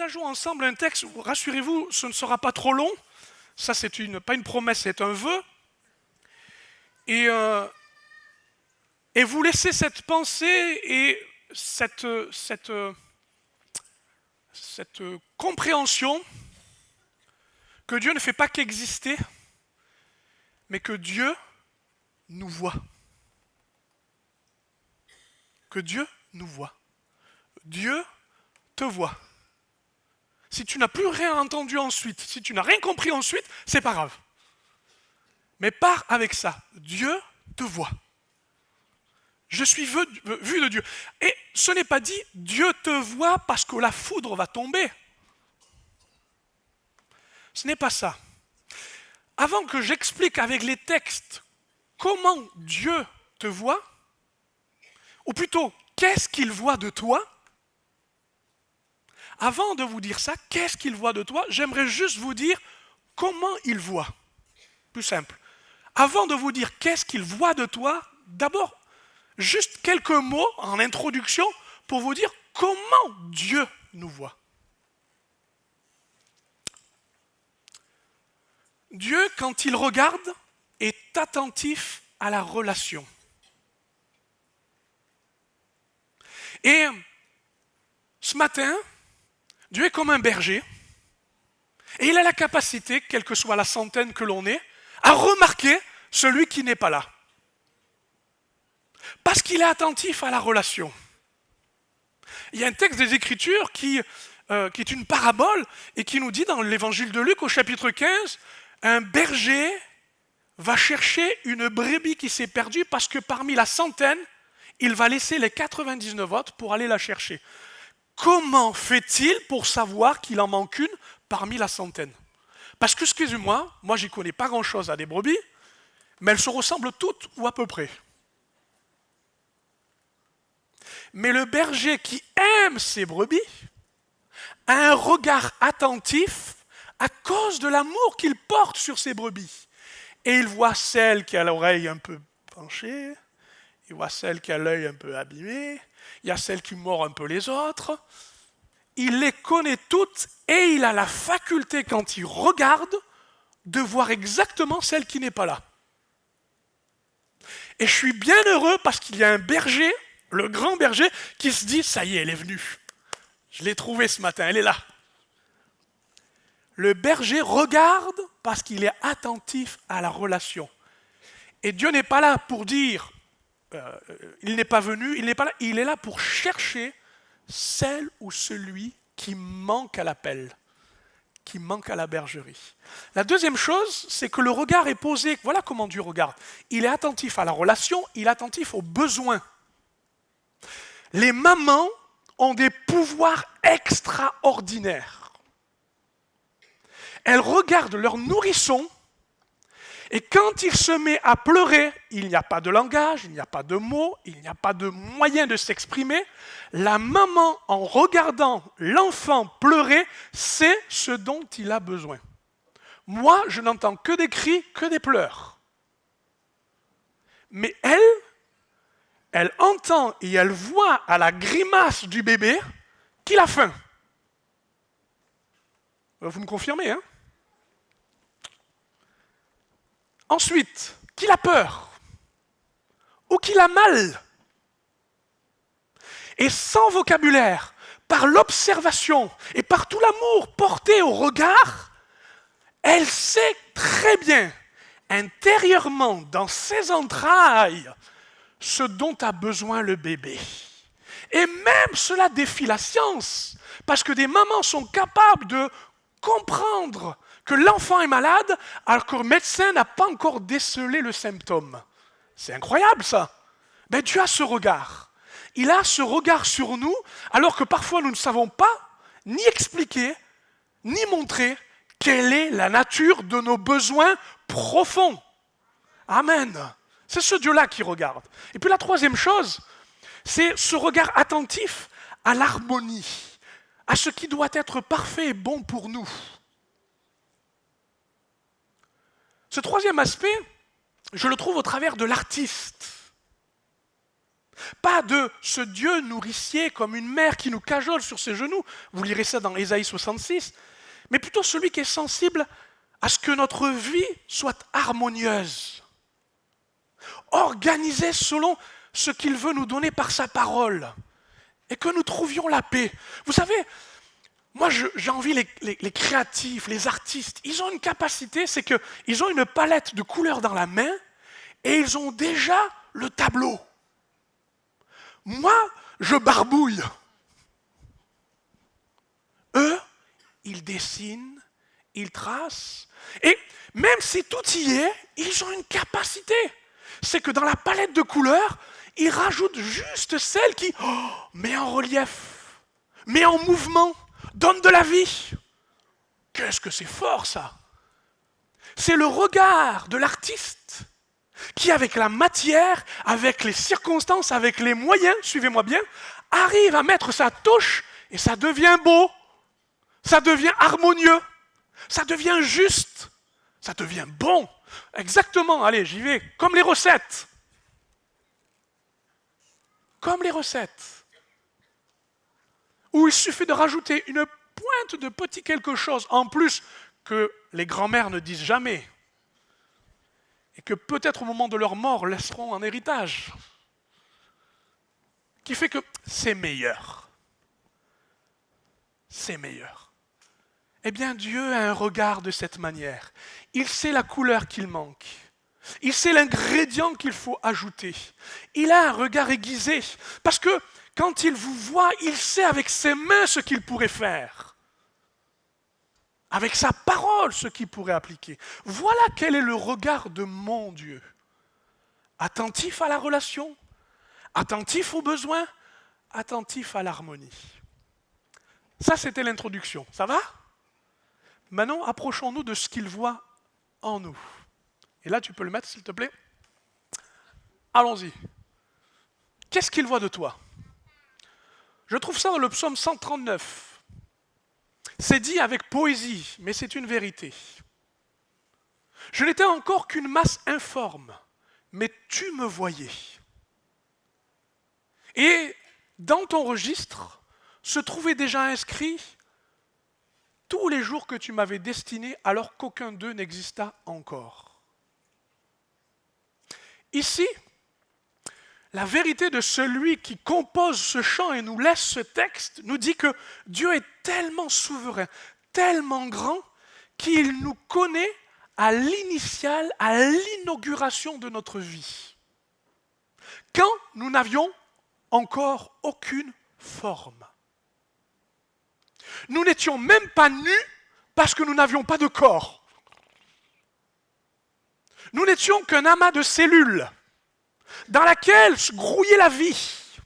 partageons ensemble un texte. Rassurez-vous, ce ne sera pas trop long. Ça, c'est pas une promesse, c'est un vœu. Et vous laissez cette pensée et cette compréhension que Dieu ne fait pas qu'exister, mais que Dieu nous voit. Que Dieu nous voit. Dieu te voit. Si tu n'as plus rien entendu ensuite, si tu n'as rien compris ensuite, c'est pas grave. Mais pars avec ça. Dieu te voit. Je suis vu de Dieu. Et ce n'est pas dit Dieu te voit parce que la foudre va tomber. Ce n'est pas ça. Avant que j'explique avec les textes comment Dieu te voit, ou plutôt qu'est-ce qu'il voit de toi, avant de vous dire ça, qu'est-ce qu'il voit de toi, j'aimerais juste vous dire comment il voit. Plus simple. Avant de vous dire qu'est-ce qu'il voit de toi, d'abord, juste quelques mots en introduction pour vous dire comment Dieu nous voit. Dieu, quand il regarde, est attentif à la relation. Et ce matin, Dieu est comme un berger, et il a la capacité, quelle que soit la centaine que l'on est, à remarquer celui qui n'est pas là. Parce qu'il est attentif à la relation. Il y a un texte des Écritures qui est une parabole et qui nous dit dans l'évangile de Luc au chapitre 15, un berger va chercher une brebis qui s'est perdue parce que parmi la centaine, il va laisser les 99 autres pour aller la chercher. Comment fait-il pour savoir qu'il en manque une parmi la centaine? Parce que, excusez-moi, moi j'y connais pas grand-chose à des brebis, mais elles se ressemblent toutes ou à peu près. Mais le berger qui aime ses brebis a un regard attentif à cause de l'amour qu'il porte sur ses brebis. Et il voit celle qui a l'oreille un peu penchée, il voit celle qui a l'œil un peu abîmé, il y a celle qui mord un peu les autres. Il les connaît toutes et il a la faculté, quand il regarde, de voir exactement celle qui n'est pas là. Et je suis bien heureux parce qu'il y a un berger, le grand berger, qui se dit « ça y est, elle est venue. Je l'ai trouvée ce matin, elle est là. » Le berger regarde parce qu'il est attentif à la relation. Et Dieu n'est pas là pour dire il n'est pas venu, il n'est pas là. Il est là pour chercher celle ou celui qui manque à l'appel, qui manque à la bergerie. La deuxième chose, c'est que le regard est posé. Voilà comment Dieu regarde. Il est attentif à la relation, il est attentif aux besoins. Les mamans ont des pouvoirs extraordinaires. Elles regardent leur nourrisson et quand il se met à pleurer, il n'y a pas de langage, il n'y a pas de mots, il n'y a pas de moyen de s'exprimer. La maman, en regardant l'enfant pleurer, sait ce dont il a besoin. Moi, je n'entends que des cris, que des pleurs. Mais elle entend et elle voit à la grimace du bébé qu'il a faim. Vous me confirmez, hein? Ensuite, qu'il a peur ou qu'il a mal. Et sans vocabulaire, par l'observation et par tout l'amour porté au regard, elle sait très bien, intérieurement, dans ses entrailles, ce dont a besoin le bébé. Et même cela défie la science, parce que des mamans sont capables de comprendre que l'enfant est malade alors que le médecin n'a pas encore décelé le symptôme. C'est incroyable ça. Mais Dieu a ce regard. Il a ce regard sur nous alors que parfois nous ne savons pas ni expliquer, ni montrer quelle est la nature de nos besoins profonds. Amen. C'est ce Dieu-là qui regarde. Et puis la troisième chose, c'est ce regard attentif à l'harmonie, à ce qui doit être parfait et bon pour nous. Ce troisième aspect, je le trouve au travers de l'artiste. Pas de ce Dieu nourricier comme une mère qui nous cajole sur ses genoux. Vous lirez ça dans Ésaïe 66. Mais plutôt celui qui est sensible à ce que notre vie soit harmonieuse, organisée selon ce qu'il veut nous donner par sa parole, et que nous trouvions la paix. Vous savez, moi j'envie les créatifs, les artistes, ils ont une capacité, c'est qu'ils ont une palette de couleurs dans la main, et ils ont déjà le tableau. Moi, je barbouille. Eux, ils dessinent, ils tracent. Et même si tout y est, ils ont une capacité. C'est que dans la palette de couleurs, ils rajoutent juste celle qui met en relief, met en mouvement, donne de la vie. Qu'est-ce que c'est fort ça! C'est le regard de l'artiste qui, avec la matière, avec les circonstances, avec les moyens, suivez-moi bien, arrive à mettre sa touche et ça devient beau, ça devient harmonieux, ça devient juste, ça devient bon. Exactement, allez, j'y vais, comme les recettes. Comme les recettes. Où il suffit de rajouter une pointe de petit quelque chose en plus que les grands-mères ne disent jamais. Et que peut-être au moment de leur mort laisseront en héritage, qui fait que c'est meilleur. C'est meilleur. Eh bien, Dieu a un regard de cette manière. Il sait la couleur qu'il manque. Il sait l'ingrédient qu'il faut ajouter. Il a un regard aiguisé, parce que quand il vous voit, il sait avec ses mains ce qu'il pourrait faire. Avec sa parole, ce qu'il pourrait appliquer. Voilà quel est le regard de mon Dieu. Attentif à la relation, attentif aux besoins, attentif à l'harmonie. Ça, c'était l'introduction. Ça va? Maintenant, approchons-nous de ce qu'il voit en nous. Et là, tu peux le mettre, s'il te plaît. Allons-y. Qu'est-ce qu'il voit de toi? Je trouve ça dans le psaume 139. C'est dit avec poésie, mais c'est une vérité. Je n'étais encore qu'une masse informe, mais tu me voyais. Et dans ton registre se trouvaient déjà inscrits tous les jours que tu m'avais destinés alors qu'aucun d'eux n'exista encore. Ici, la vérité de celui qui compose ce chant et nous laisse ce texte nous dit que Dieu est tellement souverain, tellement grand, qu'il nous connaît à l'initiale, à l'inauguration de notre vie. Quand nous n'avions encore aucune forme. Nous n'étions même pas nus parce que nous n'avions pas de corps. Nous n'étions qu'un amas de cellules dans laquelle se grouillait la vie.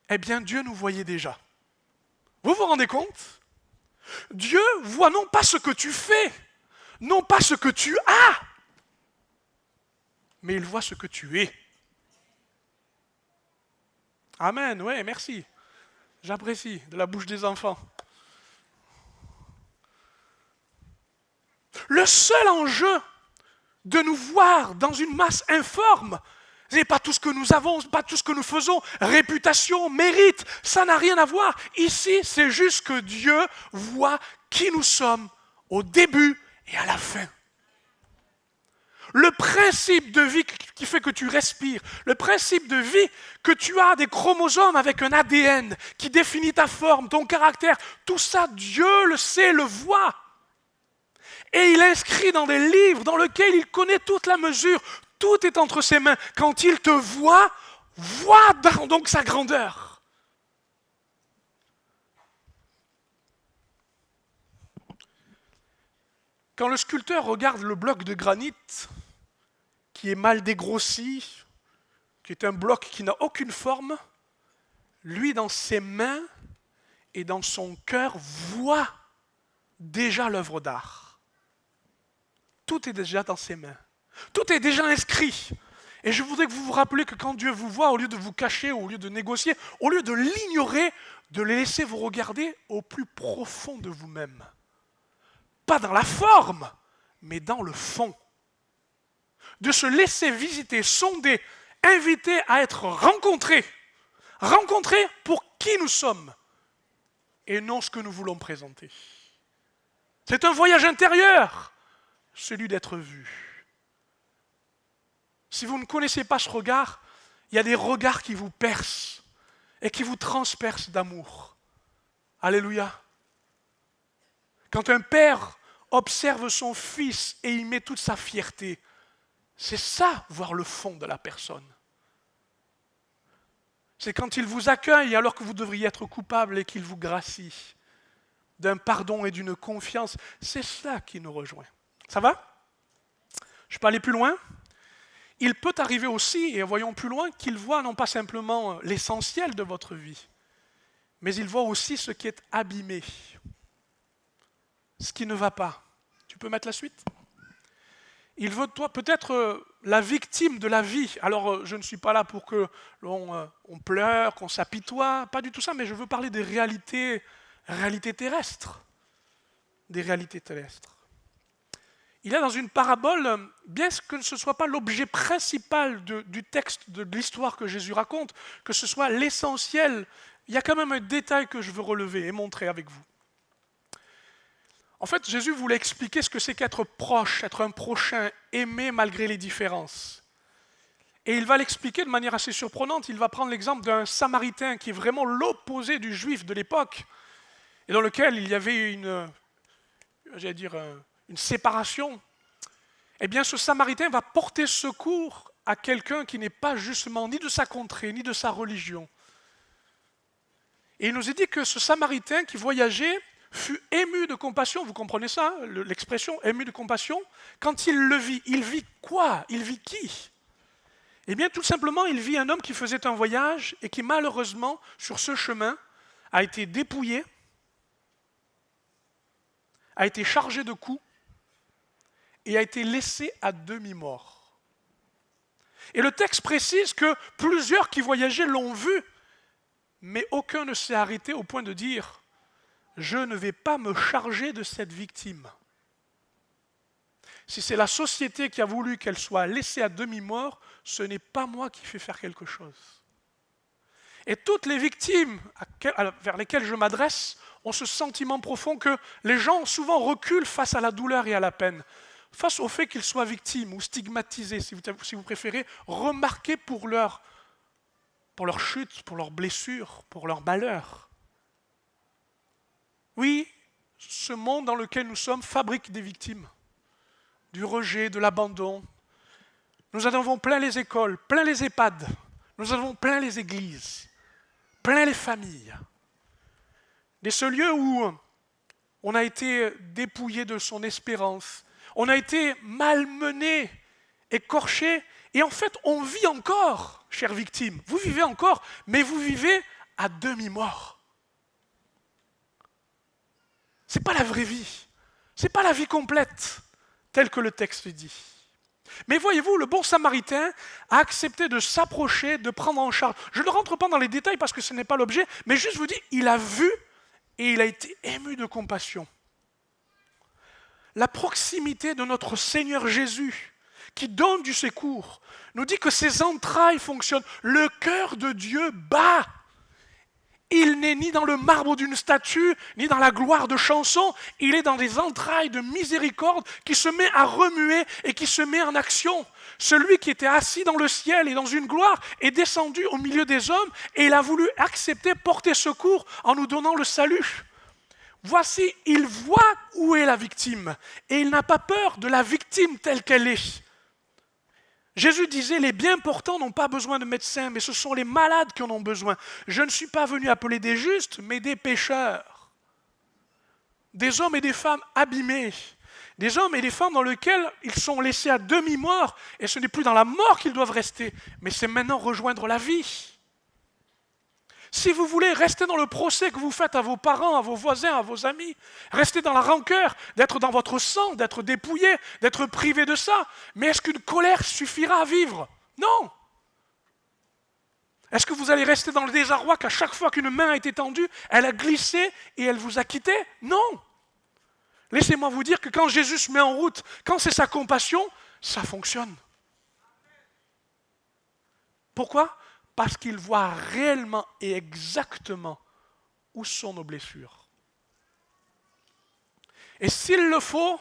Eh bien, Dieu nous voyait déjà. Vous vous rendez compte? Dieu voit non pas ce que tu fais, non pas ce que tu as, mais il voit ce que tu es. Amen, oui, merci. J'apprécie, de la bouche des enfants. Le seul enjeu de nous voir dans une masse informe, ce n'est pas tout ce que nous avons, pas tout ce que nous faisons, réputation, mérite, ça n'a rien à voir. Ici, c'est juste que Dieu voit qui nous sommes au début et à la fin. Le principe de vie qui fait que tu respires, le principe de vie que tu as des chromosomes avec un ADN qui définit ta forme, ton caractère, tout ça, Dieu le sait, le voit. Et il inscrit dans des livres dans lesquels il connaît toute la mesure. Tout est entre ses mains. Quand il te voit, vois donc sa grandeur. Quand le sculpteur regarde le bloc de granit, qui est mal dégrossi, qui est un bloc qui n'a aucune forme, lui, dans ses mains et dans son cœur, voit déjà l'œuvre d'art. Tout est déjà dans ses mains. Tout est déjà inscrit. Et je voudrais que vous vous rappeliez que quand Dieu vous voit, au lieu de vous cacher, au lieu de négocier, au lieu de l'ignorer, de le laisser vous regarder au plus profond de vous-même. Pas dans la forme, mais dans le fond. De se laisser visiter, sonder, invités à être rencontrés. Rencontrés pour qui nous sommes et non ce que nous voulons présenter. C'est un voyage intérieur, celui d'être vu. Si vous ne connaissez pas ce regard, il y a des regards qui vous percent et qui vous transpercent d'amour. Alléluia. Quand un père observe son fils et y met toute sa fierté, c'est ça, voir le fond de la personne. C'est quand il vous accueille alors que vous devriez être coupable et qu'il vous gracie d'un pardon et d'une confiance. C'est ça qui nous rejoint. Ça va? Je peux aller plus loin? Il peut arriver aussi, et voyons plus loin, qu'il voit non pas simplement l'essentiel de votre vie, mais il voit aussi ce qui est abîmé, ce qui ne va pas. Tu peux mettre la suite? Il veut toi peut-être la victime de la vie. Alors je ne suis pas là pour que on pleure, qu'on s'apitoie, pas du tout ça, mais je veux parler des réalités terrestres. Des réalités terrestres. Il y a dans une parabole, bien que ce ne soit pas l'objet principal du texte, de l'histoire que Jésus raconte, que ce soit l'essentiel, il y a quand même un détail que je veux relever et montrer avec vous. En fait, Jésus voulait expliquer ce que c'est qu'être proche, être un prochain, aimer malgré les différences. Et il va l'expliquer de manière assez surprenante. Il va prendre l'exemple d'un Samaritain qui est vraiment l'opposé du Juif de l'époque, et dans lequel il y avait une séparation. Eh bien, ce Samaritain va porter secours à quelqu'un qui n'est pas justement ni de sa contrée, ni de sa religion. Et il nous est dit que ce Samaritain qui voyageait fut ému de compassion, vous comprenez ça, l'expression ému de compassion, quand il le vit. Il vit quoi? Il vit qui? Eh bien, tout simplement, il vit un homme qui faisait un voyage et qui, malheureusement, sur ce chemin, a été dépouillé, a été chargé de coups et a été laissé à demi-mort. Et le texte précise que plusieurs qui voyageaient l'ont vu, mais aucun ne s'est arrêté au point de dire « Je ne vais pas me charger de cette victime ». Si c'est la société qui a voulu qu'elle soit laissée à demi-mort, ce n'est pas moi qui fais faire quelque chose. Et toutes les victimes vers lesquelles je m'adresse ont ce sentiment profond que les gens souvent reculent face à la douleur et à la peine, face au fait qu'ils soient victimes ou stigmatisés, si vous préférez, remarqués pour leur chute, pour leurs blessures, pour leur malheur. Oui, ce monde dans lequel nous sommes fabrique des victimes, du rejet, de l'abandon. Nous en avons plein les écoles, plein les EHPAD, nous en avons plein les églises, plein les familles. De ce lieu où on a été dépouillé de son espérance, on a été malmené, écorché, et en fait on vit encore, chères victimes. Vous vivez encore, mais vous vivez à demi-mort. Ce n'est pas la vraie vie, ce n'est pas la vie complète, telle que le texte dit. Mais voyez-vous, le bon Samaritain a accepté de s'approcher, de prendre en charge. Je ne rentre pas dans les détails parce que ce n'est pas l'objet, mais juste vous dis, il a vu et il a été ému de compassion. La proximité de notre Seigneur Jésus, qui donne du secours, nous dit que ses entrailles fonctionnent. Le cœur de Dieu bat. Il n'est ni dans le marbre d'une statue, ni dans la gloire de chansons. Il est dans des entrailles de miséricorde qui se met à remuer et qui se met en action. Celui qui était assis dans le ciel et dans une gloire est descendu au milieu des hommes et il a voulu accepter, porter secours en nous donnant le salut. Voici, il voit où est la victime et il n'a pas peur de la victime telle qu'elle est. Jésus disait, les bien portants n'ont pas besoin de médecins, mais ce sont les malades qui en ont besoin. Je ne suis pas venu appeler des justes, mais des pécheurs. Des hommes et des femmes abîmés. Des hommes et des femmes dans lesquels ils sont laissés à demi-mort, et ce n'est plus dans la mort qu'ils doivent rester, mais c'est maintenant rejoindre la vie. Si vous voulez rester dans le procès que vous faites à vos parents, à vos voisins, à vos amis, rester dans la rancœur, d'être dans votre sang, d'être dépouillé, d'être privé de ça, mais est-ce qu'une colère suffira à vivre? Non. Est-ce que vous allez rester dans le désarroi qu'à chaque fois qu'une main a été tendue, elle a glissé et elle vous a quitté? Non. Laissez-moi vous dire que quand Jésus se met en route, quand c'est sa compassion, ça fonctionne. Pourquoi? Parce qu'il voit réellement et exactement où sont nos blessures. Et s'il le faut,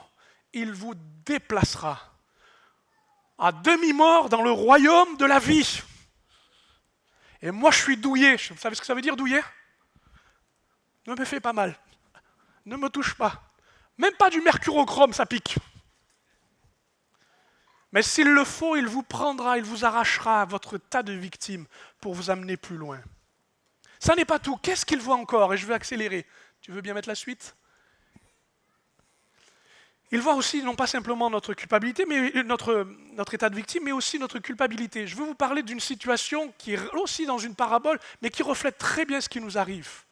il vous déplacera à demi-mort dans le royaume de la vie. Et moi, je suis douillé. Vous savez ce que ça veut dire, douillé? Ne me fais pas mal. Ne me touche pas. Même pas du mercurochrome, ça pique. Mais s'il le faut, il vous prendra, il vous arrachera à votre tas de victimes pour vous amener plus loin. Ça n'est pas tout. Qu'est-ce qu'il voit encore? Et je vais accélérer. Tu veux bien mettre la suite? Il voit aussi non pas simplement notre culpabilité, mais notre état de victime, mais aussi notre culpabilité. Je veux vous parler d'une situation qui est aussi dans une parabole, mais qui reflète très bien ce qui nous arrive.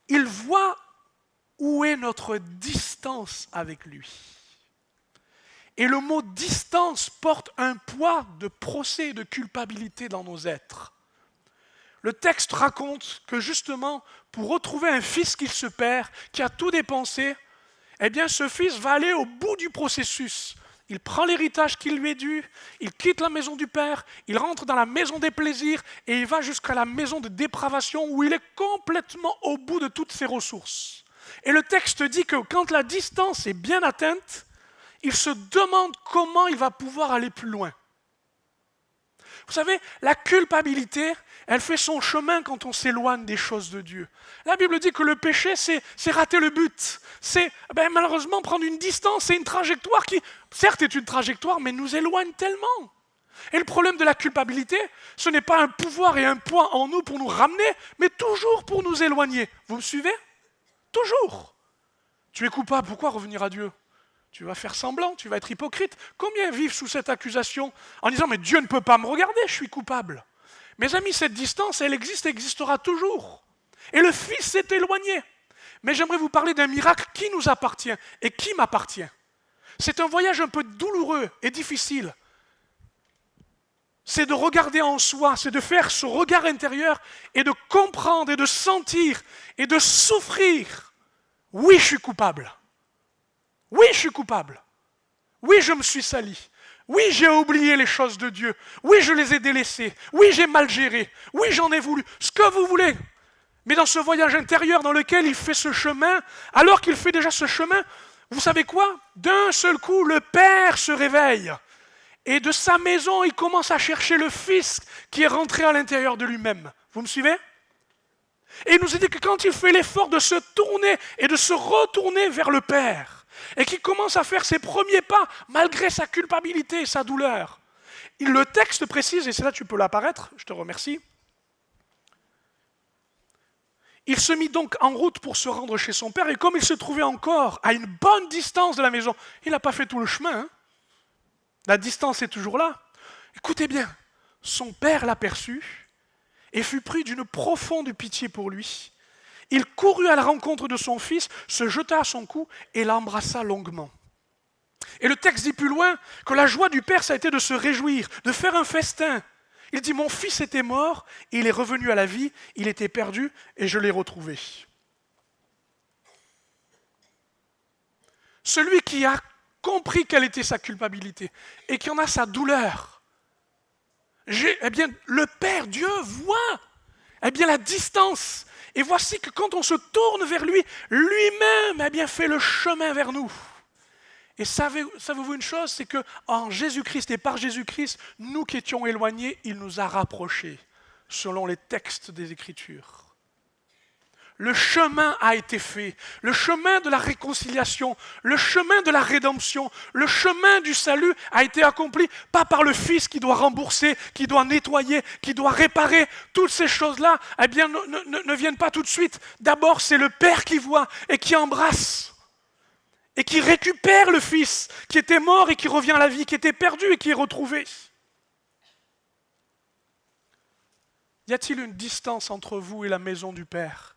Il voit où est notre distance avec lui. Et le mot distance porte un poids de procès et de culpabilité dans nos êtres. Le texte raconte que justement, pour retrouver un fils qui se perd, qui a tout dépensé, eh bien ce fils va aller au bout du processus. Il prend l'héritage qui lui est dû, il quitte la maison du père, il rentre dans la maison des plaisirs et il va jusqu'à la maison de dépravation où il est complètement au bout de toutes ses ressources. Et le texte dit que quand la distance est bien atteinte, il se demande comment il va pouvoir aller plus loin. Vous savez, la culpabilité, elle fait son chemin quand on s'éloigne des choses de Dieu. La Bible dit que le péché, c'est rater le but. C'est malheureusement prendre une distance, c'est une trajectoire qui, certes, est une trajectoire, mais nous éloigne tellement. Et le problème de la culpabilité, ce n'est pas un pouvoir et un poids en nous pour nous ramener, mais toujours pour nous éloigner. Vous me suivez? Toujours. Tu es coupable, pourquoi revenir à Dieu? Tu vas faire semblant, tu vas être hypocrite. Combien vivent sous cette accusation en disant « mais Dieu ne peut pas me regarder, je suis coupable ». Mes amis, cette distance, elle existe et existera toujours. Et le Fils s'est éloigné. Mais j'aimerais vous parler d'un miracle qui nous appartient et qui m'appartient. C'est un voyage un peu douloureux et difficile. C'est de regarder en soi, c'est de faire ce regard intérieur et de comprendre et de sentir et de souffrir. Oui, je suis coupable. Oui, je suis coupable. Oui, je me suis sali. Oui, j'ai oublié les choses de Dieu. Oui, je les ai délaissées. Oui, j'ai mal géré. Oui, j'en ai voulu. Ce que vous voulez. Mais dans ce voyage intérieur dans lequel il fait ce chemin, alors qu'il fait déjà ce chemin, vous savez quoi? D'un seul coup, le Père se réveille. Et de sa maison, il commence à chercher le Fils qui est rentré à l'intérieur de lui-même. Vous me suivez? Et il nous a dit que quand il fait l'effort de se tourner et de se retourner vers le Père, et qu'il commence à faire ses premiers pas malgré sa culpabilité et sa douleur, le texte précise, et c'est là que tu peux l'apparaître, je te remercie, il se mit donc en route pour se rendre chez son père, et comme il se trouvait encore à une bonne distance de la maison, il n'a pas fait tout le chemin, hein. La distance est toujours là. Écoutez bien, son père l'aperçut et fut pris d'une profonde pitié pour lui. Il courut à la rencontre de son fils, se jeta à son cou et l'embrassa longuement. Et le texte dit plus loin que la joie du père, ça a été de se réjouir, de faire un festin. Il dit, mon fils était mort, il est revenu à la vie, il était perdu et je l'ai retrouvé. Celui qui a compris quelle était sa culpabilité et qui en a sa douleur, eh bien, le Père, Dieu, voit la distance. Et voici que quand on se tourne vers lui, lui-même fait le chemin vers nous. Et savez-vous une chose, c'est que en Jésus-Christ et par Jésus-Christ, nous qui étions éloignés, il nous a rapprochés, selon les textes des Écritures. Le chemin a été fait, le chemin de la réconciliation, le chemin de la rédemption, le chemin du salut a été accompli, pas par le Fils qui doit rembourser, qui doit nettoyer, qui doit réparer. Toutes ces choses-là, ne viennent pas tout de suite. D'abord, c'est le Père qui voit et qui embrasse et qui récupère le Fils qui était mort et qui revient à la vie, qui était perdu et qui est retrouvé. Y a-t-il une distance entre vous et la maison du Père ?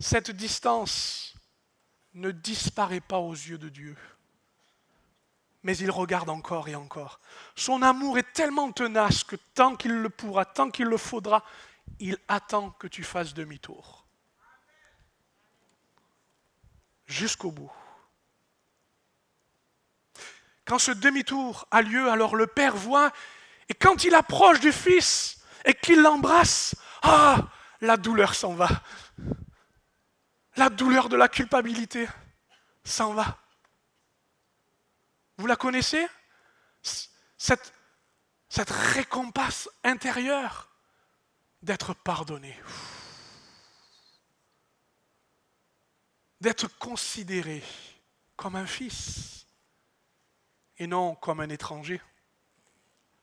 Cette distance ne disparaît pas aux yeux de Dieu, mais il regarde encore et encore. Son amour est tellement tenace que tant qu'il le pourra, tant qu'il le faudra, il attend que tu fasses demi-tour. Jusqu'au bout. Quand ce demi-tour a lieu, alors le Père voit Et quand il approche du Fils et qu'il l'embrasse, la douleur s'en va. La douleur de la culpabilité s'en va. Vous la connaissez? Cette récompense intérieure d'être pardonné. D'être considéré comme un fils et non comme un étranger.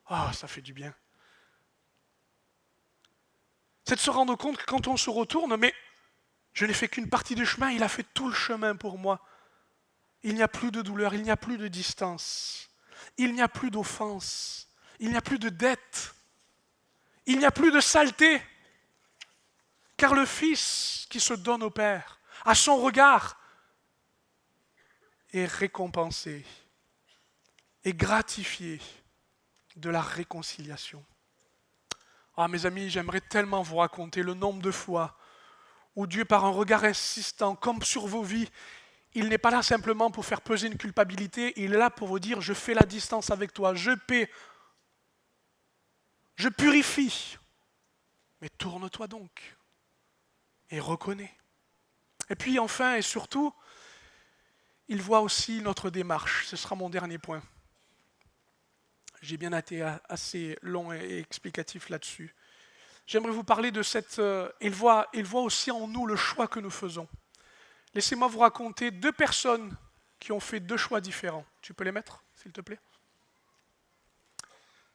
Ça fait du bien. C'est de se rendre compte que quand on se retourne, mais je n'ai fait qu'une partie du chemin, il a fait tout le chemin pour moi. Il n'y a plus de douleur, il n'y a plus de distance, il n'y a plus d'offense, il n'y a plus de dette, il n'y a plus de saleté. Car le Fils qui se donne au Père, à son regard, est récompensé, est gratifié de la réconciliation. Mes amis, j'aimerais tellement vous raconter le nombre de fois où Dieu, par un regard insistant, comme sur vos vies, il n'est pas là simplement pour faire peser une culpabilité, il est là pour vous dire, je fais la distance avec toi, je paie, je purifie. Mais tourne-toi donc et reconnais. Et puis enfin et surtout, il voit aussi notre démarche. Ce sera mon dernier point. J'ai bien été assez long et explicatif là-dessus. J'aimerais vous parler de cette... Il voit aussi en nous le choix que nous faisons. Laissez-moi vous raconter 2 personnes qui ont fait 2 choix différents. Tu peux les mettre, s'il te plaît?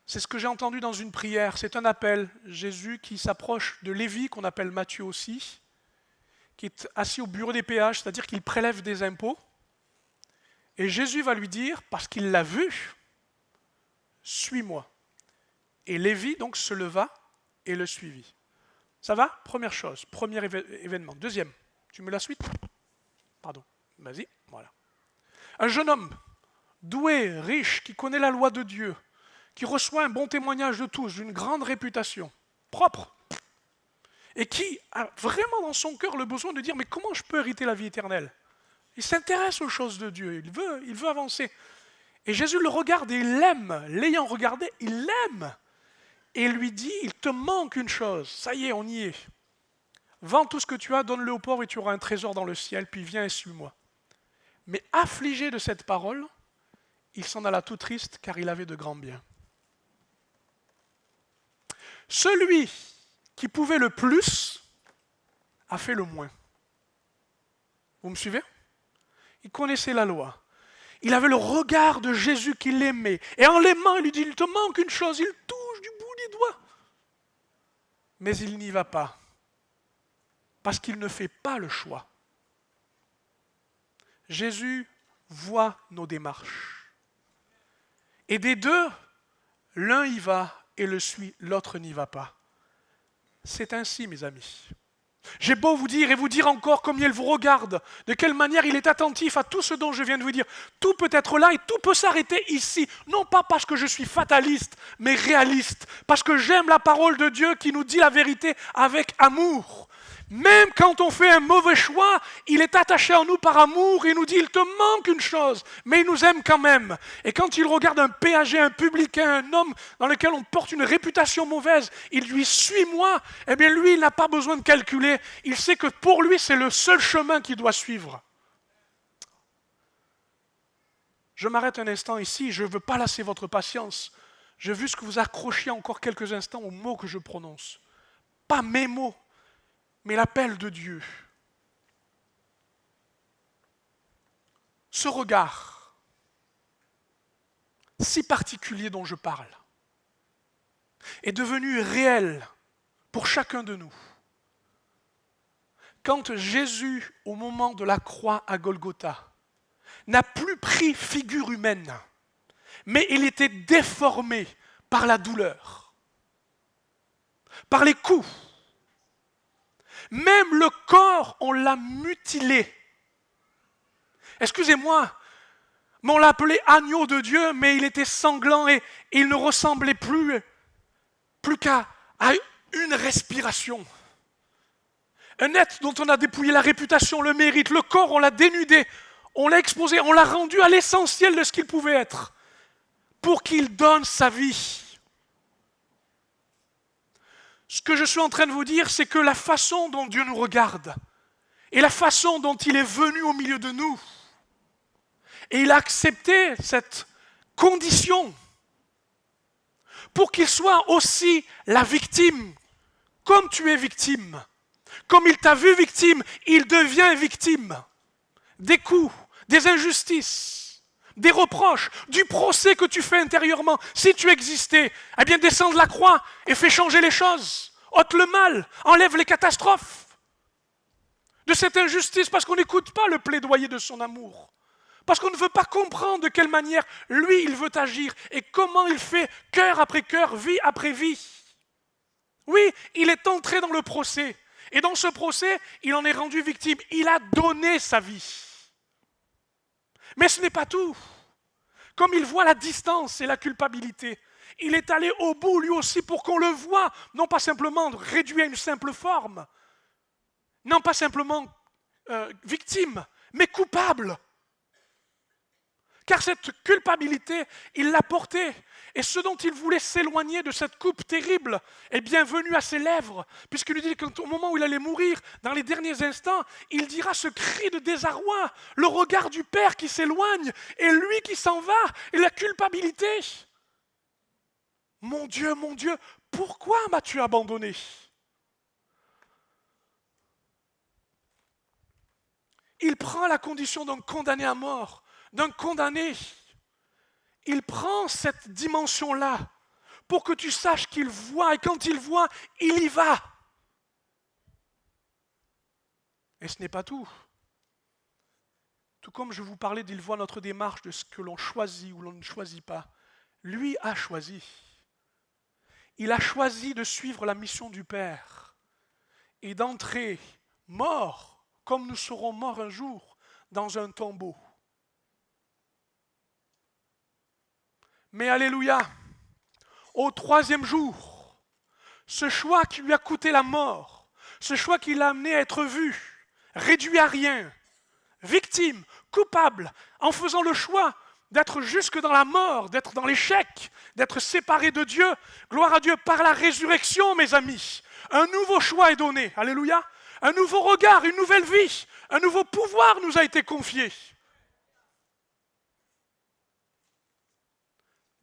C'est ce que j'ai entendu dans une prière. C'est un appel. Jésus qui s'approche de Lévi, qu'on appelle Matthieu aussi, qui est assis au bureau des péages, c'est-à-dire qu'il prélève des impôts. Et Jésus va lui dire, parce qu'il l'a vu, « Suis-moi ». Et Lévi donc se leva et le suivit. Ça va? Première chose, premier événement. Deuxième, tu me la suite? Pardon, vas-y, voilà. Un jeune homme, doué, riche, qui connaît la loi de Dieu, qui reçoit un bon témoignage de tous, d'une grande réputation, propre, et qui a vraiment dans son cœur le besoin de dire, mais comment je peux hériter la vie éternelle? Il s'intéresse aux choses de Dieu, il veut avancer. Et Jésus le regarde et il l'aime. L'ayant regardé, il l'aime. Et lui dit, il te manque une chose. Ça y est, on y est. Vends tout ce que tu as, donne-le aux pauvres et tu auras un trésor dans le ciel, puis viens et suis-moi. Mais affligé de cette parole, il s'en alla tout triste car il avait de grands biens. Celui qui pouvait le plus a fait le moins. Vous me suivez? Il connaissait la loi. Il avait le regard de Jésus qui l'aimait. Et en l'aimant, il lui dit, il te manque une chose, il touche du bout des doigts. Mais il n'y va pas. Parce qu'il ne fait pas le choix. Jésus voit nos démarches. Et des 2, l'un y va et le suit, l'autre n'y va pas. C'est ainsi, mes amis. J'ai beau vous dire et vous dire encore combien il vous regarde, de quelle manière il est attentif à tout ce dont je viens de vous dire. Tout peut être là et tout peut s'arrêter ici. Non pas parce que je suis fataliste, mais réaliste. Parce que j'aime la parole de Dieu qui nous dit la vérité avec amour. Même quand on fait un mauvais choix, il est attaché à nous par amour et il nous dit, il te manque une chose, mais il nous aime quand même. Et quand il regarde un péager, un publicain, un homme dans lequel on porte une réputation mauvaise, il lui suis-moi, eh bien lui, il n'a pas besoin de calculer. Il sait que pour lui, c'est le seul chemin qu'il doit suivre. Je m'arrête un instant ici, je ne veux pas lasser votre patience. Je veux que vous accrochiez encore quelques instants aux mots que je prononce. Pas mes mots, mais l'appel de Dieu. Ce regard si particulier dont je parle est devenu réel pour chacun de nous. Quand Jésus, au moment de la croix à Golgotha, n'a plus pris figure humaine, mais il était déformé par la douleur, par les coups. Même le corps, on l'a mutilé. Excusez-moi, mais on l'appelait agneau de Dieu, mais il était sanglant et il ne ressemblait plus qu'à une respiration. Un être dont on a dépouillé la réputation, le mérite, le corps, on l'a dénudé, on l'a exposé, on l'a rendu à l'essentiel de ce qu'il pouvait être, pour qu'il donne sa vie. Ce que je suis en train de vous dire, c'est que la façon dont Dieu nous regarde et la façon dont il est venu au milieu de nous, et il a accepté cette condition pour qu'il soit aussi la victime, comme tu es victime. Comme il t'a vu victime, il devient victime des coups, des injustices, des reproches, du procès que tu fais intérieurement. Si tu existais, eh bien descends de la croix et fais changer les choses. Ôte le mal, enlève les catastrophes de cette injustice parce qu'on n'écoute pas le plaidoyer de son amour. Parce qu'on ne veut pas comprendre de quelle manière lui, il veut agir et comment il fait cœur après cœur, vie après vie. Oui, il est entré dans le procès. Et dans ce procès, il en est rendu victime. Il a donné sa vie. Mais ce n'est pas tout. Comme il voit la distance et la culpabilité, il est allé au bout lui aussi pour qu'on le voie, non pas simplement réduit à une simple forme, non pas simplement victime, mais coupable. Car cette culpabilité, il l'a portée. Et ce dont il voulait s'éloigner de cette coupe terrible est bien venu à ses lèvres, puisqu'il lui dit qu'au moment où il allait mourir, dans les derniers instants, il dira ce cri de désarroi, le regard du Père qui s'éloigne, et lui qui s'en va, et la culpabilité. Mon Dieu, pourquoi m'as-tu abandonné ? Il prend la condition d'un condamné à mort, d'un condamné. Il prend cette dimension-là pour que tu saches qu'il voit, et quand il voit, il y va. Et ce n'est pas tout. Tout comme je vous parlais d'il voit notre démarche de ce que l'on choisit ou l'on ne choisit pas, lui a choisi. Il a choisi de suivre la mission du Père et d'entrer mort, comme nous serons morts un jour, dans un tombeau. Mais alléluia, au troisième jour, ce choix qui lui a coûté la mort, ce choix qui l'a amené à être vu, réduit à rien, victime, coupable, en faisant le choix d'être jusque dans la mort, d'être dans l'échec, d'être séparé de Dieu, gloire à Dieu, par la résurrection, mes amis. Un nouveau choix est donné, alléluia, un nouveau regard, une nouvelle vie, un nouveau pouvoir nous a été confié.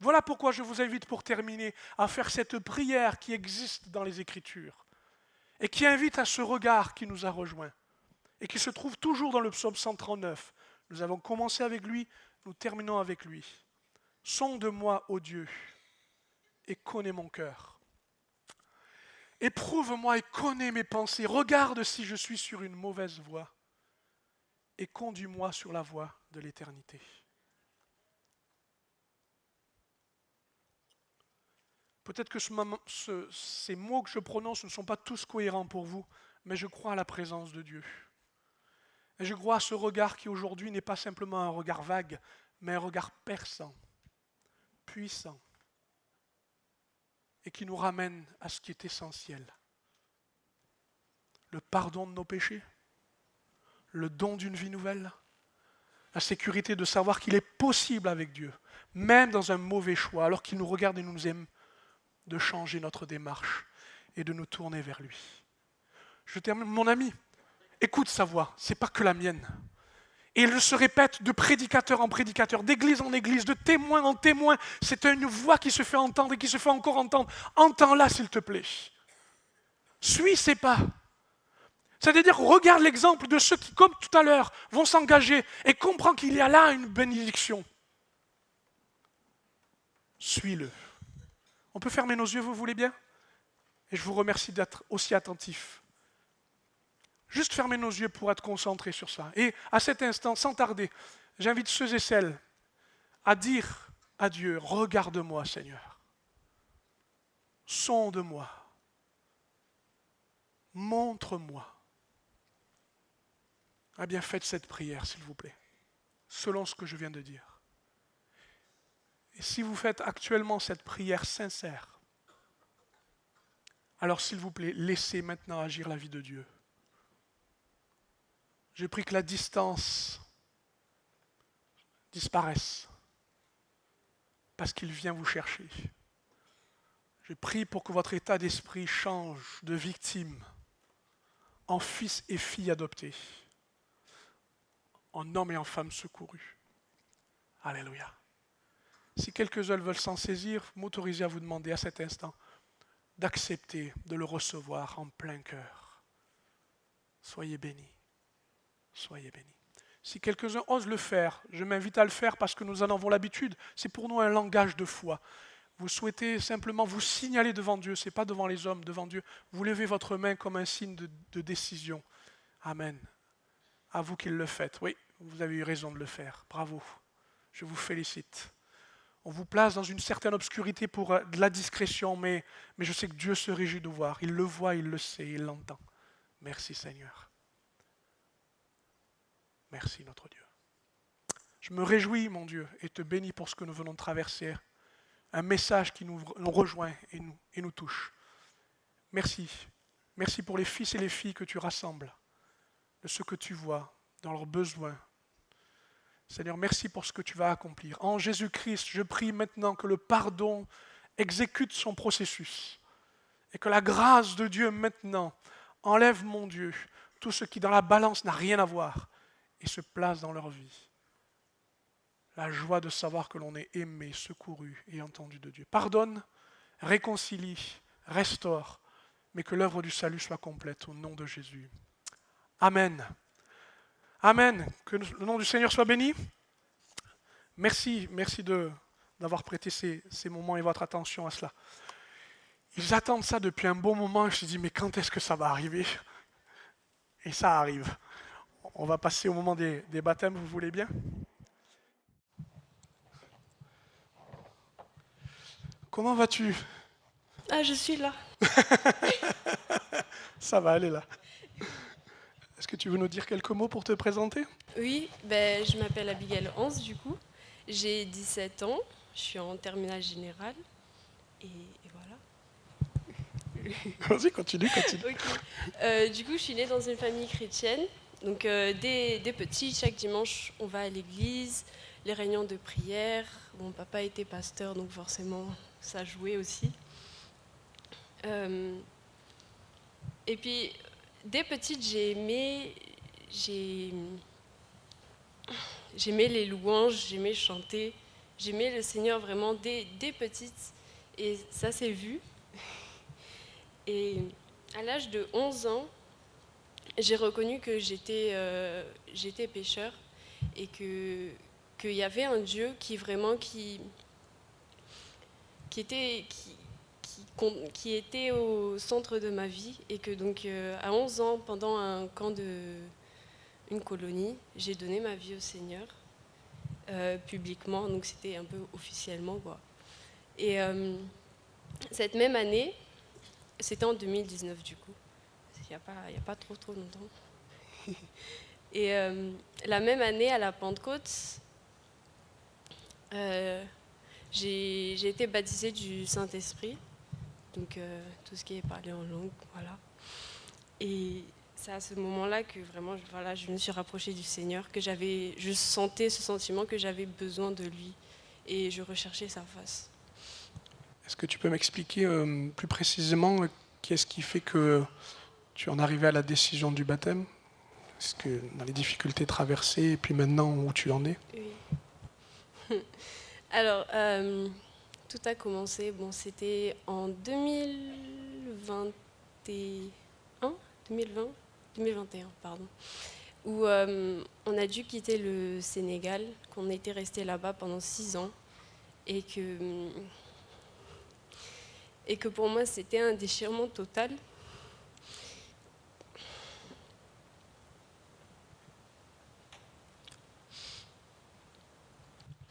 Voilà pourquoi je vous invite pour terminer à faire cette prière qui existe dans les Écritures et qui invite à ce regard qui nous a rejoints et qui se trouve toujours dans le psaume 139. Nous avons commencé avec lui, nous terminons avec lui. Sonde-moi, ô Dieu, et connais mon cœur. Éprouve-moi et connais mes pensées. Regarde si je suis sur une mauvaise voie et conduis-moi sur la voie de l'éternité. Peut-être que ces mots que je prononce ne sont pas tous cohérents pour vous, mais je crois à la présence de Dieu. Et je crois à ce regard qui aujourd'hui n'est pas simplement un regard vague, mais un regard perçant, puissant, et qui nous ramène à ce qui est essentiel. Le pardon de nos péchés, le don d'une vie nouvelle, la sécurité de savoir qu'il est possible avec Dieu, même dans un mauvais choix, alors qu'il nous regarde et nous aime, de changer notre démarche et de nous tourner vers lui. Je termine, mon ami, écoute sa voix, c'est pas que la mienne. Et il se répète de prédicateur en prédicateur, d'église en église, de témoin en témoin. C'est une voix qui se fait entendre et qui se fait encore entendre. Entends-la, s'il te plaît. Suis ses pas. C'est-à-dire, regarde l'exemple de ceux qui, comme tout à l'heure, vont s'engager et comprends qu'il y a là une bénédiction. Suis-le. On peut fermer nos yeux, vous voulez bien ? Et je vous remercie d'être aussi attentifs. Juste fermer nos yeux pour être concentrés sur ça. Et à cet instant, sans tarder, j'invite ceux et celles à dire à Dieu, regarde-moi Seigneur, sonde-moi, montre-moi. Eh bien, faites cette prière, s'il vous plaît, selon ce que je viens de dire. Et si vous faites actuellement cette prière sincère, alors s'il vous plaît, laissez maintenant agir la vie de Dieu. Je prie que la distance disparaisse parce qu'il vient vous chercher. Je prie pour que votre état d'esprit change de victime en fils et filles adoptés, en hommes et en femmes secourus. Alléluia. Si quelques-uns veulent s'en saisir, m'autorisez à vous demander à cet instant d'accepter de le recevoir en plein cœur. Soyez bénis. Soyez bénis. Si quelques-uns osent le faire, je m'invite à le faire parce que nous en avons l'habitude. C'est pour nous un langage de foi. Vous souhaitez simplement vous signaler devant Dieu, ce n'est pas devant les hommes, devant Dieu. Vous levez votre main comme un signe de décision. Amen. À vous qui le faites. Oui, vous avez eu raison de le faire. Bravo. Je vous félicite. On vous place dans une certaine obscurité pour de la discrétion, mais je sais que Dieu se réjouit de voir. Il le voit, il le sait, il l'entend. Merci Seigneur. Merci notre Dieu. Je me réjouis, mon Dieu, et te bénis pour ce que nous venons de traverser. Un message qui nous rejoint et nous touche. Merci. Merci pour les fils et les filles que tu rassembles, de ce que tu vois, dans leurs besoins. Seigneur, merci pour ce que tu vas accomplir. En Jésus-Christ, je prie maintenant que le pardon exécute son processus et que la grâce de Dieu maintenant enlève, mon Dieu, tout ce qui dans la balance n'a rien à voir et se place dans leur vie. La joie de savoir que l'on est aimé, secouru et entendu de Dieu. Pardonne, réconcilie, restaure, mais que l'œuvre du salut soit complète au nom de Jésus. Amen. Amen. Que le nom du Seigneur soit béni. Merci d'avoir prêté ces moments et votre attention à cela. Ils attendent ça depuis un bon moment. Je me dis, mais quand est-ce que ça va arriver? Et ça arrive. On va passer au moment des baptêmes, vous voulez bien? Comment vas-tu? Ah, je suis là. Ça va aller là. Est-ce que tu veux nous dire quelques mots pour te présenter? Oui, je m'appelle Abigail Hans, du coup. J'ai 17 ans, je suis en terminale générale. Et voilà. Vas-y, continue. Ok. Du coup, je suis née dans une famille chrétienne. Donc, dès petit, chaque dimanche, on va à l'église, les réunions de prière. Mon papa était pasteur, donc forcément, ça jouait aussi. Et puis, dès petite, j'aimais les louanges, j'aimais chanter, j'aimais le Seigneur vraiment dès petite. Et ça s'est vu. Et à l'âge de 11 ans, j'ai reconnu que j'étais pécheur et qu'il y avait un Dieu qui était au centre de ma vie et que donc à 11 ans, pendant un camp une colonie, j'ai donné ma vie au Seigneur publiquement, donc c'était un peu officiellement quoi. Et cette même année, c'était en 2019 du coup, il n'y a pas trop longtemps. Et la même année, à la Pentecôte, j'ai été baptisée du Saint-Esprit, donc tout ce qui est parlé en langue, voilà. Et c'est à ce moment-là que vraiment, je me suis rapprochée du Seigneur, que je sentais ce sentiment que j'avais besoin de lui et je recherchais sa face. Est-ce que tu peux m'expliquer plus précisément qu'est-ce qui fait que tu en arrivé à la décision du baptême? Est-ce que dans les difficultés traversées et puis maintenant où tu en es? Oui. Alors, tout a commencé, c'était en 2021, 2021, pardon, où on a dû quitter le Sénégal, qu'on était resté là-bas pendant 6 ans, et que pour moi c'était un déchirement total.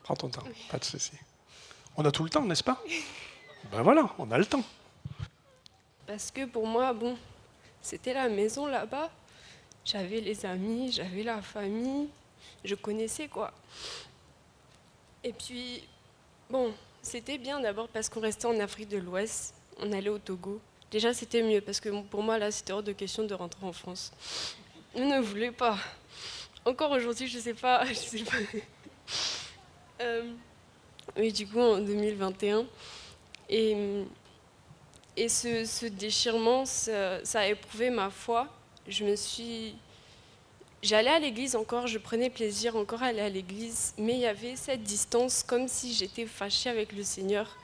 Prends ton temps, pas de souci. On a tout le temps, n'est-ce pas? Ben voilà, on a le temps. Parce que pour moi, c'était la maison là-bas, j'avais les amis, j'avais la famille, je connaissais quoi. Et puis, c'était bien d'abord parce qu'on restait en Afrique de l'Ouest, on allait au Togo. Déjà, c'était mieux parce que pour moi, là, c'était hors de question de rentrer en France. Je ne voulais pas. Encore aujourd'hui, je sais pas. Oui, du coup, en 2021. Et Et ce déchirement, ça a éprouvé ma foi. J'allais à l'église encore, je prenais plaisir encore à aller à l'église, mais il y avait cette distance, comme si j'étais fâchée avec le Seigneur,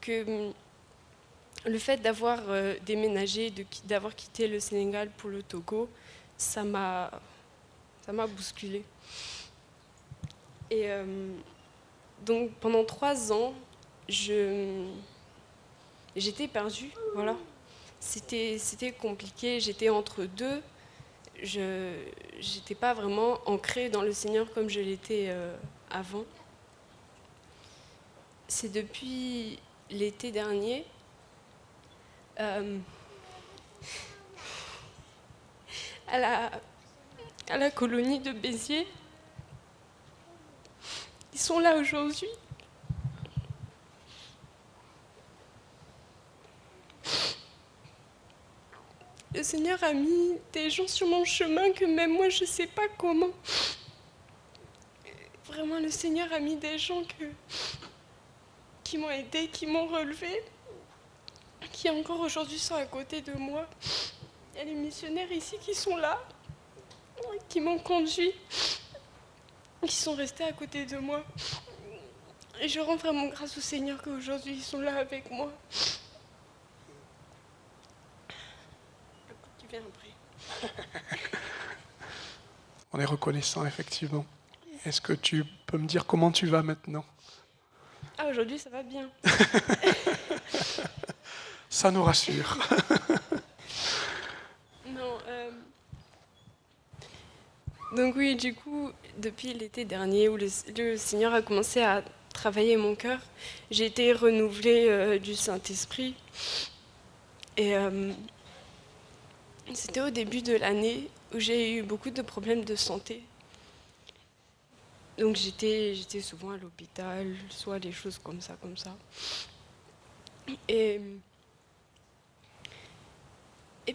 que le fait d'avoir déménagé, d'avoir quitté le Sénégal pour le Togo, ça m'a bousculée. Et donc pendant 3 ans, j'étais perdue, voilà. C'était compliqué, j'étais entre deux. Je n'étais pas vraiment ancrée dans le Seigneur comme je l'étais avant. C'est depuis l'été dernier, à la colonie de Béziers. Ils sont là aujourd'hui. Le Seigneur a mis des gens sur mon chemin que même moi je ne sais pas comment. Vraiment, le Seigneur a mis des gens qui m'ont aidée, qui m'ont relevée, qui encore aujourd'hui sont à côté de moi. Il y a les missionnaires ici qui sont là, qui m'ont conduit, qui sont restés à côté de moi. Et je rends vraiment grâce au Seigneur qu'aujourd'hui ils sont là avec moi. Tu viens après. On est reconnaissant, effectivement. Est-ce que tu peux me dire comment tu vas maintenant? Ah, aujourd'hui ça va bien. Ça nous rassure. Non, donc oui, du coup, depuis l'été dernier où le Seigneur a commencé à travailler mon cœur, j'ai été renouvelée du Saint-Esprit. Et c'était au début de l'année où j'ai eu beaucoup de problèmes de santé. Donc j'étais souvent à l'hôpital, soit des choses comme ça. Et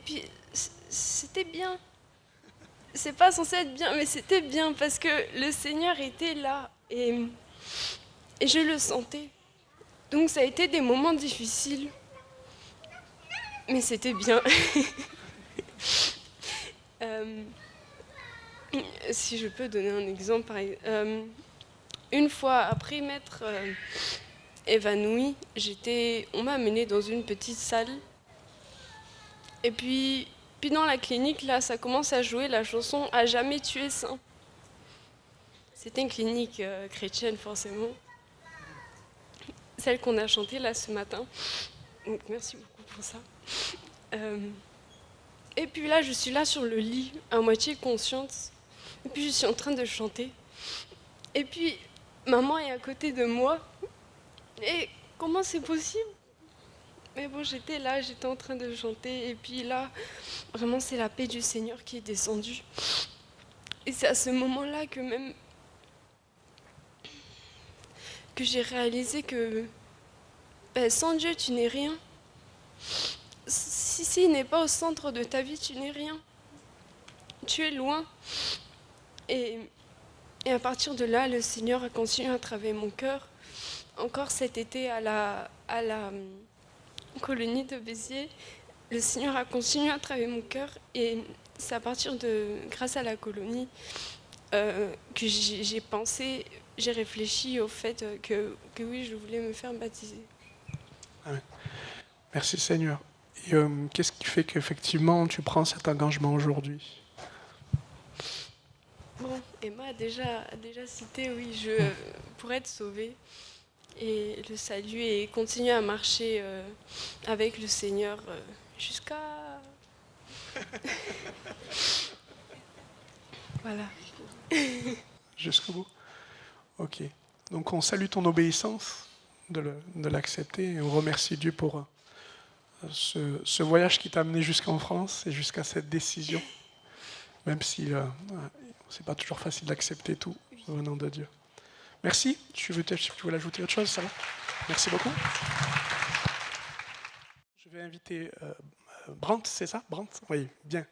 puis c'était bien. C'est pas censé être bien, mais c'était bien parce que le Seigneur était là et je le sentais. Donc ça a été des moments difficiles, mais c'était bien. Si je peux donner un exemple, une fois après m'être évanouie, on m'a amenée dans une petite salle. Et puis dans la clinique, là, ça commence à jouer la chanson « À jamais tu es saint ». C'était une clinique chrétienne, forcément. Celle qu'on a chantée là ce matin. Donc merci beaucoup pour ça. Et puis là, je suis là sur le lit, à moitié consciente. Et puis je suis en train de chanter. Et puis maman est à côté de moi. Et comment c'est possible? Mais bon, j'étais là, j'étais en train de chanter. Et puis là, vraiment, c'est la paix du Seigneur qui est descendue. Et c'est à ce moment-là que j'ai réalisé que sans Dieu, tu n'es rien. Si il n'est pas au centre de ta vie, tu n'es rien. Tu es loin. Et à partir de là, le Seigneur a continué à travailler mon cœur. Encore cet été, à la colonie de Béziers, le Seigneur a continué à travailler mon cœur. Et c'est à partir grâce à la colonie, que j'ai pensé, j'ai réfléchi au fait que oui, je voulais me faire baptiser. Amen. Merci Seigneur. Et qu'est-ce qui fait qu'effectivement tu prends cet engagement aujourd'hui? Bon, Emma a déjà cité, oui, pour être sauvée et le salut et continuer à marcher avec le Seigneur jusqu'à... Voilà. Jusqu'au bout. Ok. Donc on salue ton obéissance de l'accepter et on remercie Dieu pour ce voyage qui t'a amené jusqu'en France et jusqu'à cette décision, même si c'est pas toujours facile d'accepter tout venant de Dieu. Merci. Tu veux ajouter autre chose, ça va? Merci beaucoup. Je vais inviter Brandt, c'est ça? Brandt? Oui, bien.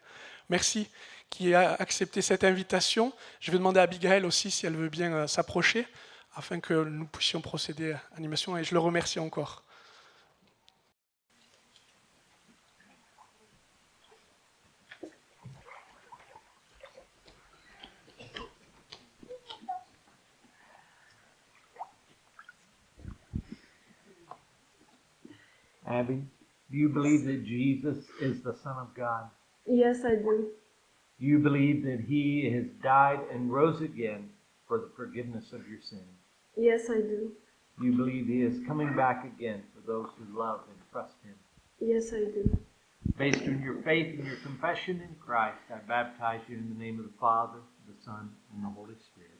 Merci qui a accepté cette invitation. Je vais demander à Abigail aussi si elle veut bien s'approcher afin que nous puissions procéder à l'animation et je le remercie encore. Abby, do you believe that Jesus is the Son of God? Yes, I do. Do you believe that he has died and rose again for the forgiveness of your sins? Yes, I do. Do you believe he is coming back again for those who love and trust him? Yes, I do. Based on your faith and your confession in Christ, I baptize you in the name of the Father, the Son, and the Holy Spirit.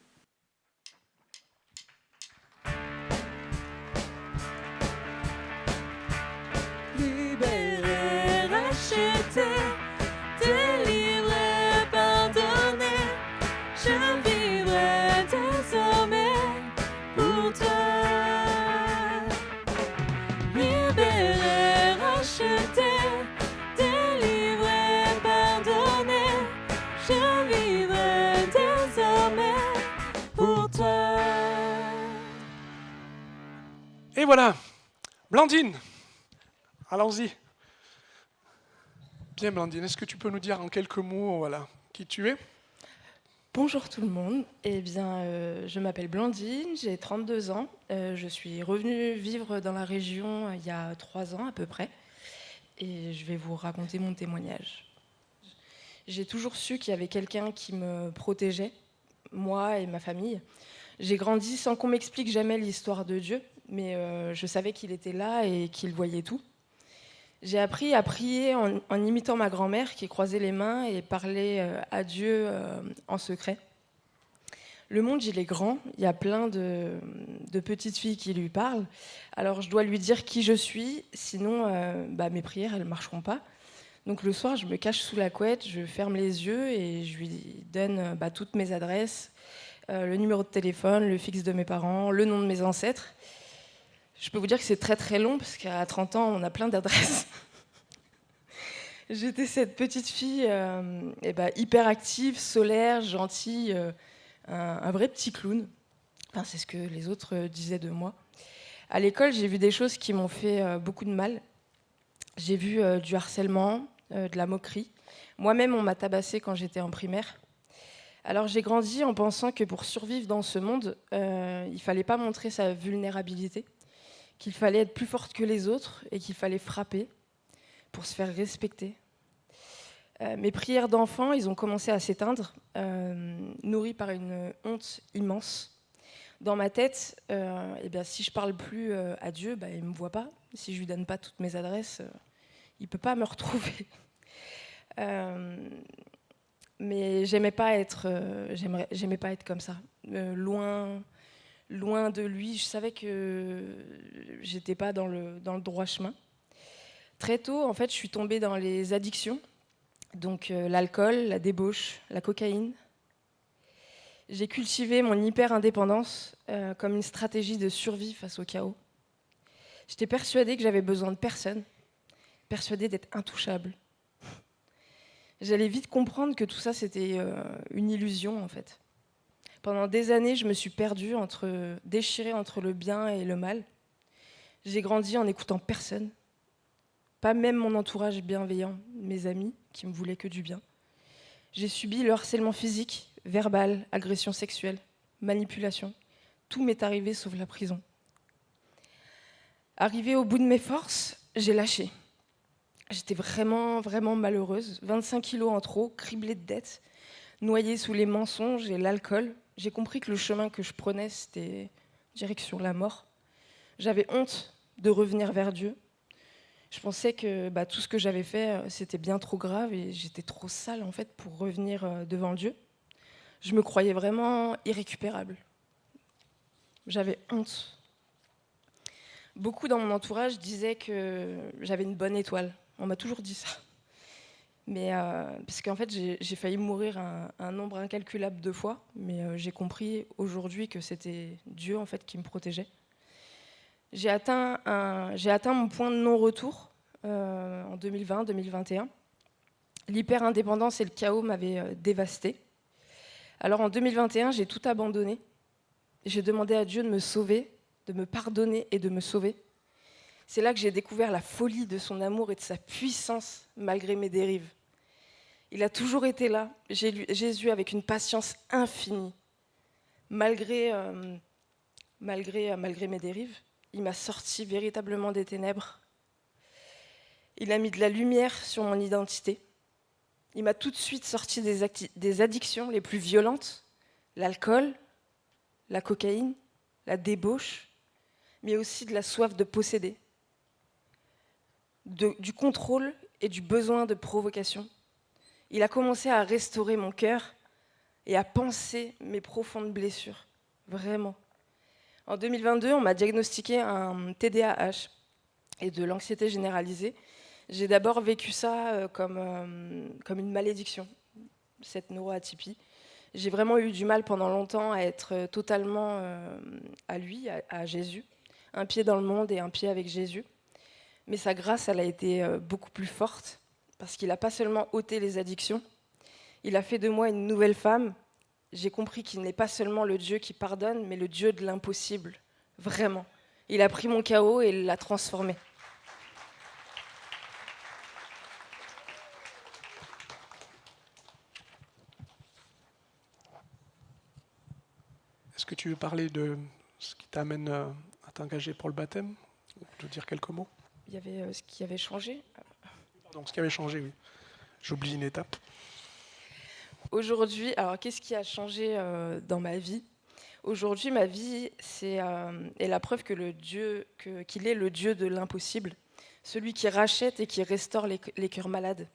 Libéré, racheté, délivré, pardonné, je vivrai désormais pour toi. Libéré, racheté, délivré, pardonné, je vivrai désormais pour toi. Et voilà, Blandine, allons-y. Bien Blandine, est-ce que tu peux nous dire en quelques mots voilà, qui tu es? Bonjour tout le monde, eh bien, je m'appelle Blandine, j'ai 32 ans, je suis revenue vivre dans la région il y a 3 ans à peu près, et je vais vous raconter mon témoignage. J'ai toujours su qu'il y avait quelqu'un qui me protégeait, moi et ma famille. J'ai grandi sans qu'on m'explique jamais l'histoire de Dieu, mais je savais qu'il était là et qu'il voyait tout. J'ai appris à prier en imitant ma grand-mère qui croisait les mains et parlait à Dieu en secret. Le monde, il est grand, il y a plein de petites filles qui lui parlent. Alors je dois lui dire qui je suis, sinon mes prières, elles ne marcheront pas. Donc le soir, je me cache sous la couette, je ferme les yeux et je lui donne toutes mes adresses, le numéro de téléphone, le fixe de mes parents, le nom de mes ancêtres. Je peux vous dire que c'est très très long, parce qu'à 30 ans, on a plein d'adresses. J'étais cette petite fille hyper active, solaire, gentille, un vrai petit clown. Enfin, c'est ce que les autres disaient de moi. À l'école, j'ai vu des choses qui m'ont fait beaucoup de mal. J'ai vu du harcèlement, de la moquerie. Moi-même, on m'a tabassée quand j'étais en primaire. Alors j'ai grandi en pensant que pour survivre dans ce monde, il ne fallait pas montrer sa vulnérabilité, qu'il fallait être plus forte que les autres et qu'il fallait frapper pour se faire respecter. Mes prières d'enfant, ils ont commencé à s'éteindre, nourries par une honte immense. Dans ma tête, si je parle plus à Dieu, il ne me voit pas. Si je lui donne pas toutes mes adresses, il ne peut pas me retrouver. Mais j'aimais pas être comme ça. Loin de lui, je savais que j'étais pas dans le droit chemin. Très tôt, en fait, je suis tombée dans les addictions, donc l'alcool, la débauche, la cocaïne. J'ai cultivé mon hyper-indépendance comme une stratégie de survie face au chaos. J'étais persuadée que j'avais besoin de personne, persuadée d'être intouchable. J'allais vite comprendre que tout ça, c'était une illusion, en fait. Pendant des années, je me suis perdue, déchirée entre le bien et le mal. J'ai grandi en n'écoutant personne, pas même mon entourage bienveillant, mes amis, qui me voulaient que du bien. J'ai subi le harcèlement physique, verbal, agression sexuelle, manipulation. Tout m'est arrivé sauf la prison. Arrivée au bout de mes forces, j'ai lâché. J'étais vraiment, vraiment malheureuse. 25 kilos en trop, criblée de dettes, noyée sous les mensonges et l'alcool. J'ai compris que le chemin que je prenais, c'était direction la mort. J'avais honte de revenir vers Dieu. Je pensais que tout ce que j'avais fait, c'était bien trop grave et j'étais trop sale en fait pour revenir devant Dieu. Je me croyais vraiment irrécupérable. J'avais honte. Beaucoup dans mon entourage disaient que j'avais une bonne étoile. On m'a toujours dit ça. Mais parce qu'en fait, j'ai failli mourir un nombre incalculable de fois, mais j'ai compris aujourd'hui que c'était Dieu en fait qui me protégeait. J'ai atteint mon point de non-retour en 2020-2021. L'hyper-indépendance et le chaos m'avaient dévastée. Alors en 2021, j'ai tout abandonné. J'ai demandé à Dieu de me sauver, de me pardonner et de me sauver. C'est là que j'ai découvert la folie de son amour et de sa puissance malgré mes dérives. Il a toujours été là, Jésus, avec une patience infinie. Malgré mes dérives, il m'a sorti véritablement des ténèbres. Il a mis de la lumière sur mon identité. Il m'a tout de suite sorti des addictions les plus violentes, l'alcool, la cocaïne, la débauche, mais aussi de la soif de posséder, du contrôle et du besoin de provocation. Il a commencé à restaurer mon cœur et à panser mes profondes blessures, vraiment. En 2022, on m'a diagnostiqué un TDAH et de l'anxiété généralisée. J'ai d'abord vécu ça comme une malédiction, cette neuroatypie. J'ai vraiment eu du mal pendant longtemps à être totalement à lui, à Jésus. Un pied dans le monde et un pied avec Jésus. Mais sa grâce, elle a été beaucoup plus forte, parce qu'il n'a pas seulement ôté les addictions, il a fait de moi une nouvelle femme. J'ai compris qu'il n'est pas seulement le Dieu qui pardonne, mais le Dieu de l'impossible, vraiment. Il a pris mon chaos et l'a transformé. Est-ce que tu veux parler de ce qui t'amène à t'engager pour le baptême? De dire quelques mots? Il y avait ce qui avait changé. Pardon, ce qui avait changé, oui. J'oublie une étape. Aujourd'hui, alors qu'est-ce qui a changé dans ma vie? Aujourd'hui, ma vie est la preuve qu'il est le Dieu de l'impossible, celui qui rachète et qui restaure les cœurs malades.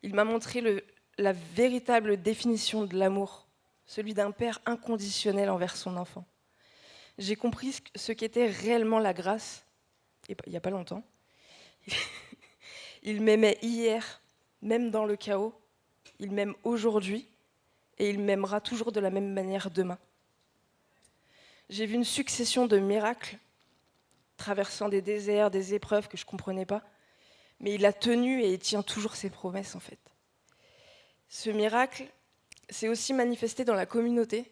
Il m'a montré la véritable définition de l'amour, celui d'un père inconditionnel envers son enfant. J'ai compris ce qu'était réellement la grâce, et il n'y a pas longtemps. Il m'aimait hier, même dans le chaos. Il m'aime aujourd'hui, et il m'aimera toujours de la même manière demain. J'ai vu une succession de miracles, traversant des déserts, des épreuves que je ne comprenais pas, mais il a tenu et il tient toujours ses promesses, en fait. Ce miracle s'est aussi manifesté dans la communauté.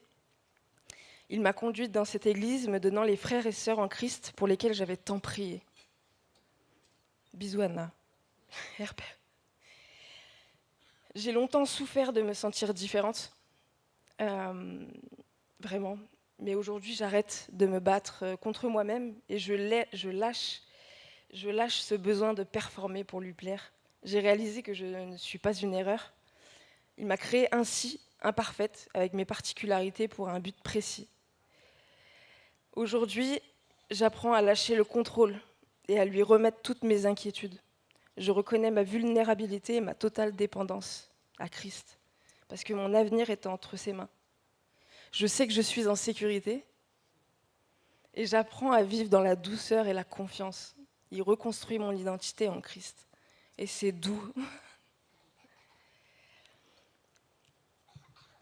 Il m'a conduite dans cette église, me donnant les frères et sœurs en Christ pour lesquels j'avais tant prié. Bisous Anna. Herbert. J'ai longtemps souffert de me sentir différente, vraiment. Mais aujourd'hui, j'arrête de me battre contre moi-même et je lâche ce besoin de performer pour lui plaire. J'ai réalisé que je ne suis pas une erreur. Il m'a créée ainsi, imparfaite, avec mes particularités pour un but précis. Aujourd'hui, j'apprends à lâcher le contrôle et à lui remettre toutes mes inquiétudes. Je reconnais ma vulnérabilité et ma totale dépendance à Christ, parce que mon avenir est entre ses mains. Je sais que je suis en sécurité et j'apprends à vivre dans la douceur et la confiance. Il reconstruit mon identité en Christ et c'est doux.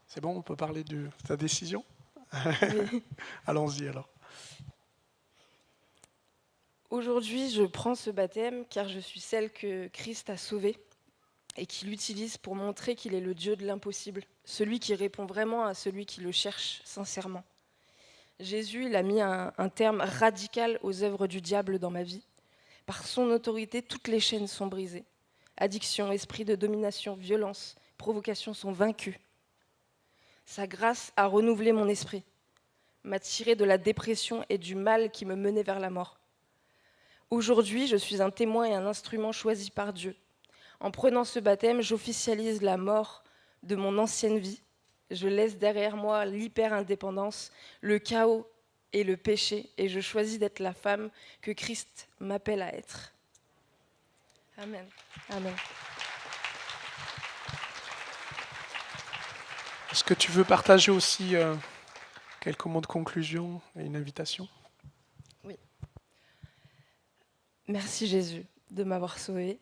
C'est bon, on peut parler de ta décision? Oui. Allons-y alors. Aujourd'hui, je prends ce baptême car je suis celle que Christ a sauvée et qu'il utilise pour montrer qu'il est le Dieu de l'impossible, celui qui répond vraiment à celui qui le cherche sincèrement. Jésus, il a mis un terme radical aux œuvres du diable dans ma vie. Par son autorité, toutes les chaînes sont brisées. Addiction, esprit de domination, violence, provocation sont vaincus. Sa grâce a renouvelé mon esprit, m'a tiré de la dépression et du mal qui me menait vers la mort. Aujourd'hui, je suis un témoin et un instrument choisi par Dieu. En prenant ce baptême, j'officialise la mort de mon ancienne vie. Je laisse derrière moi l'hyper-indépendance, le chaos et le péché, et je choisis d'être la femme que Christ m'appelle à être. Amen. Amen. Est-ce que tu veux partager aussi quelques mots de conclusion et une invitation? Oui. Merci Jésus de m'avoir sauvée.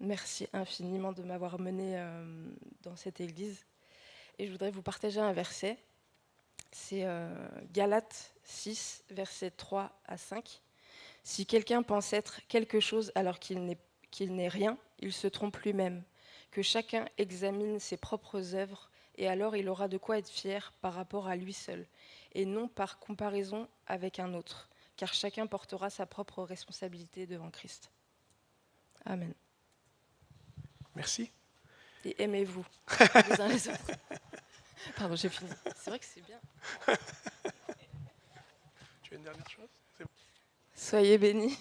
Merci infiniment de m'avoir menée dans cette église. Et je voudrais vous partager un verset. C'est Galates 6, versets 3 à 5. Si quelqu'un pense être quelque chose alors qu'il n'est rien, il se trompe lui-même. Que chacun examine ses propres œuvres, et alors il aura de quoi être fier par rapport à lui seul, et non par comparaison avec un autre, car chacun portera sa propre responsabilité devant Christ. Amen. Merci. Et aimez-vous les uns les autres. Pardon, j'ai fini. C'est vrai que c'est bien. Tu as une dernière chose? C'est bon. Soyez bénis.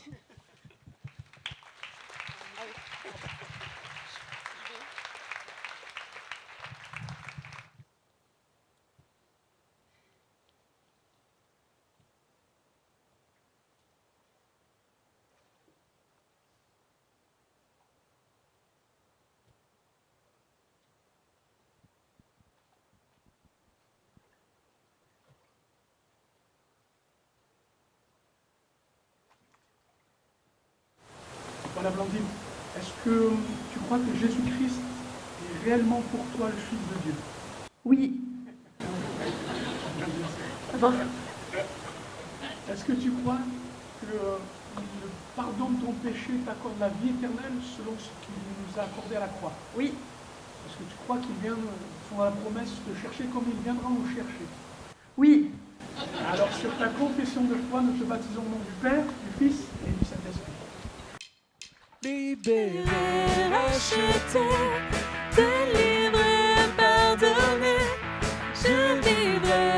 Voilà, Blandine, est-ce que tu crois que Jésus-Christ est réellement pour toi le Fils de Dieu? Oui. Bon. Est-ce que tu crois que le pardon de ton péché t'accorde la vie éternelle selon ce qu'il nous a accordé à la croix? Oui. Est-ce que tu crois qu'il vient, selon la promesse, te chercher comme il viendra nous chercher? Oui. Alors, sur ta confession de foi, nous te baptisons au nom du Père, du Fils et du Saint-Esprit. Libéré, racheté, délivré, pardonné, je vivrai